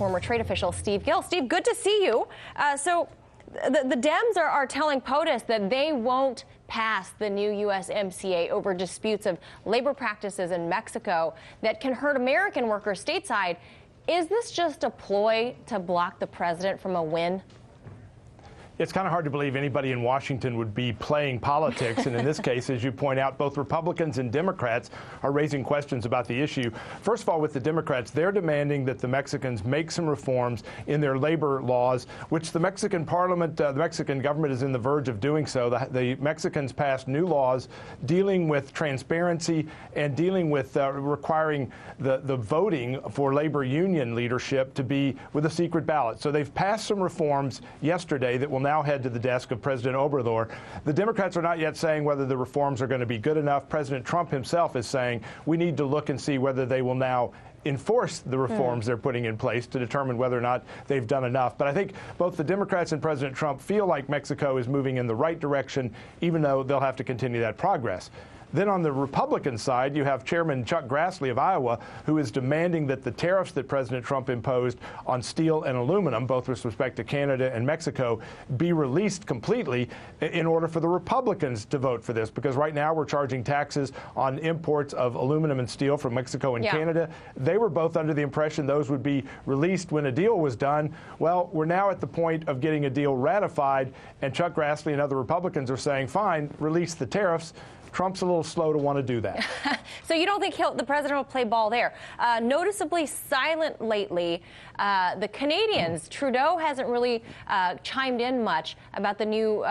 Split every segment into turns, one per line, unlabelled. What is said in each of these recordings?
former trade official Steve Gill. Steve, good to see you. So the Dems are telling POTUS that they won't pass the new USMCA over disputes of labor practices in Mexico that can hurt American workers stateside. Is this just a ploy to block the president from a win?
It's kind of hard to believe anybody in Washington would be playing politics. And in this case, as you point out, both Republicans and Democrats are raising questions about the issue. First of all, with the Democrats, they're demanding that the Mexicans make some reforms in their labor laws, which the Mexican parliament, the Mexican government is in the verge of doing so. The Mexicans passed new laws dealing with transparency and dealing with requiring the voting for labor union leadership to be with a secret ballot. So they've passed some reforms yesterday that will now head to the desk of President Obrador. The Democrats are not yet saying whether the reforms are going to be good enough. President Trump himself is saying we need to look and see whether they will now enforce the reforms they're putting in place to determine whether or not they've done enough. But I think both the Democrats and President Trump feel like Mexico is moving in the right direction, even though they'll have to continue that progress. Then on the Republican side, you have Chairman Chuck Grassley of Iowa, who is demanding that the tariffs that President Trump imposed on steel and aluminum, both with respect to Canada and Mexico, be released completely in order for the Republicans to vote for this. Because right now we're charging taxes on imports of aluminum and steel from Mexico and Canada. They were both under the impression those would be released when a deal was done. Well, we're now at the point of getting a deal ratified, and Chuck Grassley and other Republicans are saying, fine, release the tariffs. Trump's a little slow to want to do that.
So you don't think the president will play ball there? Noticeably silent lately, the Canadians, Trudeau hasn't really chimed in much about the new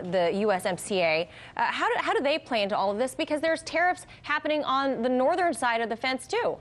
the USMCA. How do they play into all of this? Because there's tariffs happening on the northern side of the fence, too.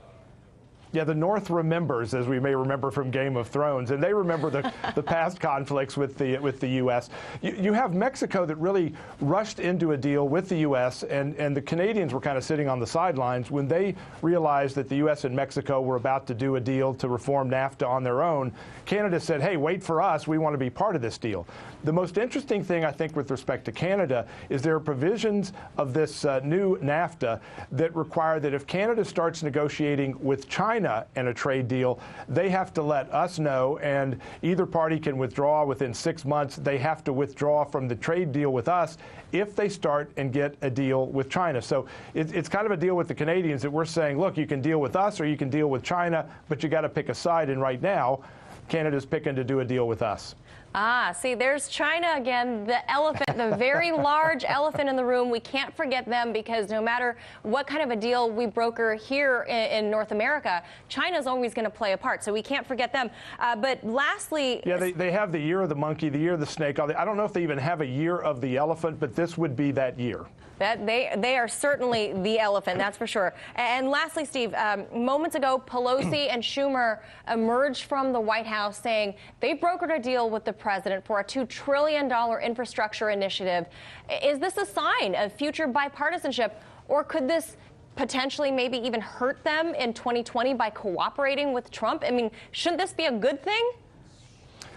Yeah, the North remembers, as we may remember from Game of Thrones, and they remember the past conflicts with the U.S. You have Mexico that really rushed into a deal with the U.S., and the Canadians were kind of sitting on the sidelines when they realized that the U.S. and Mexico were about to do a deal to reform NAFTA on their own. Canada said, hey, wait for us. We want to be part of this deal. The most interesting thing, I think, with respect to Canada is there are provisions of this new NAFTA that require that if Canada starts negotiating with China and a trade deal, they have to let us know, and either party can withdraw within 6 months. They have to withdraw from the trade deal with us if they start and get a deal with China. So it's kind of a deal with the Canadians that we're saying, look, you can deal with us or you can deal with China, but you got to pick a side. And right now, Canada's picking to do a deal with us.
See, there's China again, the elephant, the very large elephant in the room. We can't forget them because no matter what kind of a deal we broker here in North America, China's always going to play a part. So we can't forget them. But lastly...
Yeah, they have the year of the monkey, the year of the snake. I don't know if they even have a year of the elephant, but this would be that year.
They are certainly the elephant, that's for sure. And lastly, Steve, moments ago, Pelosi and Schumer emerged from the White House saying they brokered a deal with the president for a $2 trillion infrastructure initiative. Is this a sign of future bipartisanship, or could this potentially maybe even hurt them in 2020 by cooperating with Trump? I mean, shouldn't this be a good thing?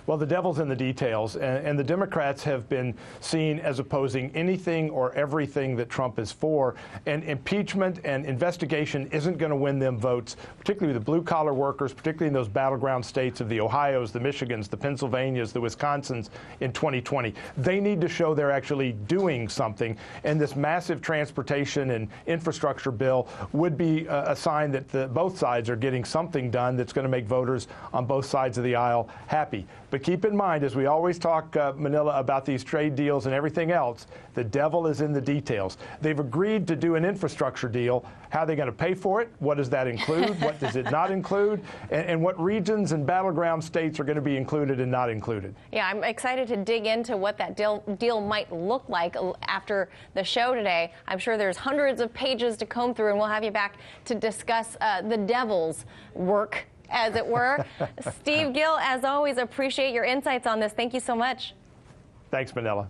Well, the devil's in the details, and the Democrats have been seen as opposing anything or everything that Trump is for, and impeachment and investigation isn't going to win them votes, particularly the blue-collar workers, particularly in those battleground states of the Ohios, the Michigans, the Pennsylvanias, the Wisconsins in 2020. They need to show they're actually doing something, and this massive transportation and infrastructure bill would be a sign that both sides are getting something done that's going to make voters on both sides of the aisle happy. But keep in mind, as we always talk, Manila, about these trade deals and everything else, the devil is in the details. They've agreed to do an infrastructure deal. How are they going to pay for it? What does that include? What does it not include? And what regions and battleground states are going to be included and not included? Yeah,
I'm excited to dig into what that deal might look like after the show today. I'm sure there's hundreds of pages to comb through, and we'll have you back to discuss the devil's work, as it were. Steve Gill, as always, appreciate your insights on this. Thank you so much.
Thanks, Manila.